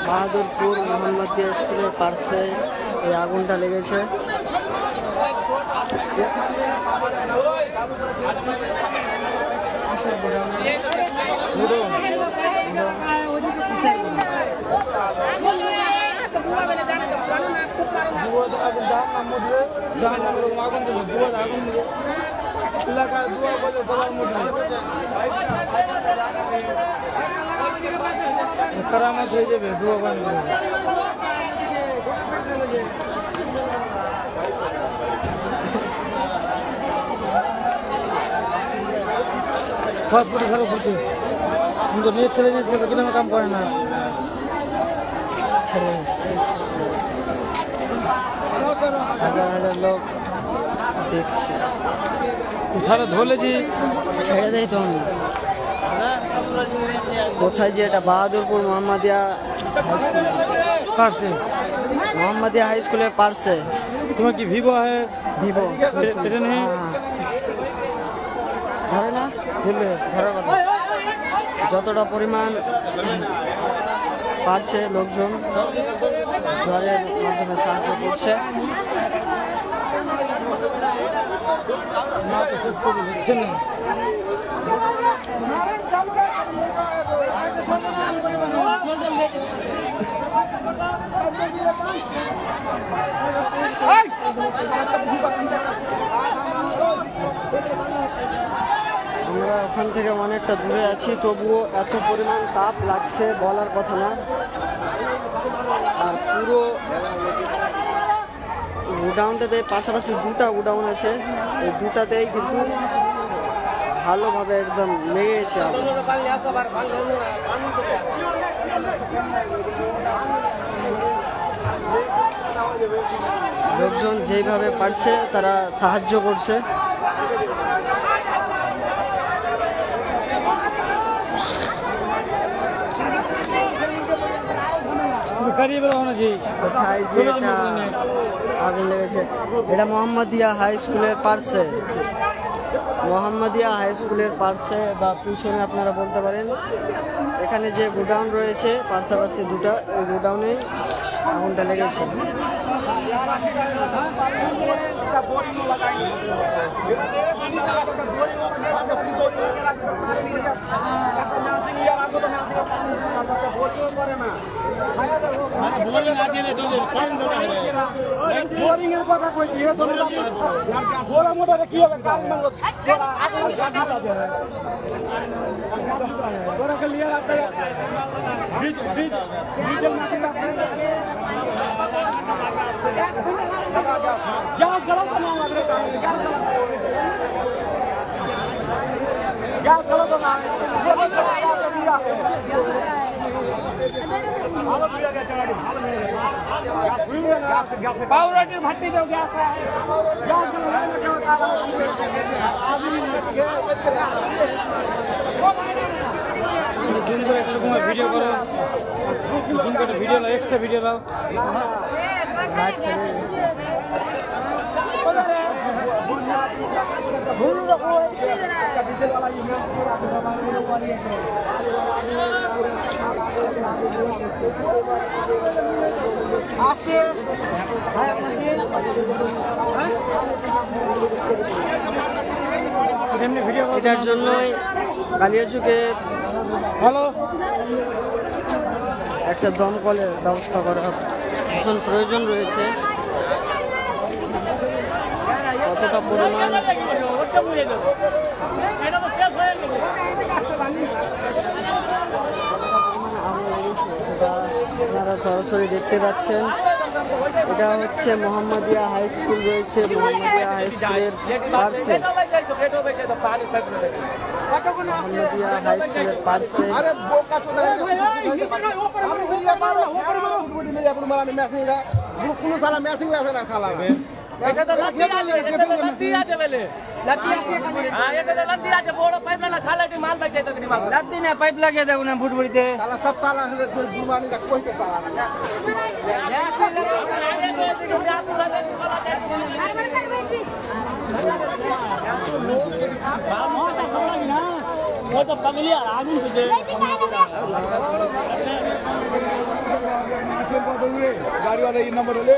বাহাদুরপুর মোহাম্মদিয়া স্কুলের পাশে এই আগুনটা লেগেছে। करामत হয়ে যাবে দুয়া বানিয়ে बहुत बड़ी खराब होती है उनको नेट चले नहीं तो कितना काम करे ना হাজার হাজার লোক দেখছে। उठाले धोले जी ছেড়ে দেয় তো আমি কোথায় যে এটা বাহাদুরপুর মোহাম্মদিয়া पास से মোহাম্মদিয়া হাই স্কুলের পাশে। तुम्हें की वीवो है ভিভো এটা নেই ধরে না ধরলে ধরার কথা। যতটা পরিমাণ পারছে লোকজন ঝড়ের মাধ্যমে সাহায্য করছে। ना तो इसको भी नहीं আমরা ওখান থেকে অনেকটা দূরে আছি, তবুও এত পরিমাণ তাপ লাগছে বলার কথা না। আর পুরো গোডাউনটাতে পাশাপাশি দুটা গোডাউন আছে, এই দুটাতেই কিন্তু ভালোভাবে একদম লেগেছে আগুন। লোকজন যেইভাবে পারছে তারা সাহায্য করছে। কোথায় যে এটা আগুন লেগেছে, এটা মোহাম্মদিয়া হাই স্কুলের পাশে, মোহাম্মদিয়া হাই স্কুলের পাশে বা পিছনে আপনারা বলতে পারেন। এখানে যে গোডাউন রয়েছে পাশাপাশি দুটা, ওই গোডাউনে আগুনটা লেগেছে। কথা কইছি মোটা কি হবে গ্যাস গেল তো না গ্যাস গেল তো না पाउराटिर भट्टी जाओ गैस जूम कर एक वीडियो करो, जूम कर वीडियो लो, एक्स्ट्रा वीडियो लो। এটার জন্যই কালিয়াচকে ভালো একটা দমকলের ব্যবস্থা করা ভীষণ প্রয়োজন রয়েছে। কতটা পরিমাণ আপনারা সরাসরি দেখতে পাচ্ছেন। এটা হচ্ছে মোহাম্মদিয়া হাই স্কুল রয়েছে, মোহাম্মদিয়া হাই স্কুলের পার্শ্বে, মোহাম্মদিয়া হাই স্কুলের পার্শ্বে পাইপ লাগিয়ে দেবো না ফুটবড়িতে गाड़ी वाला ये नंबर ले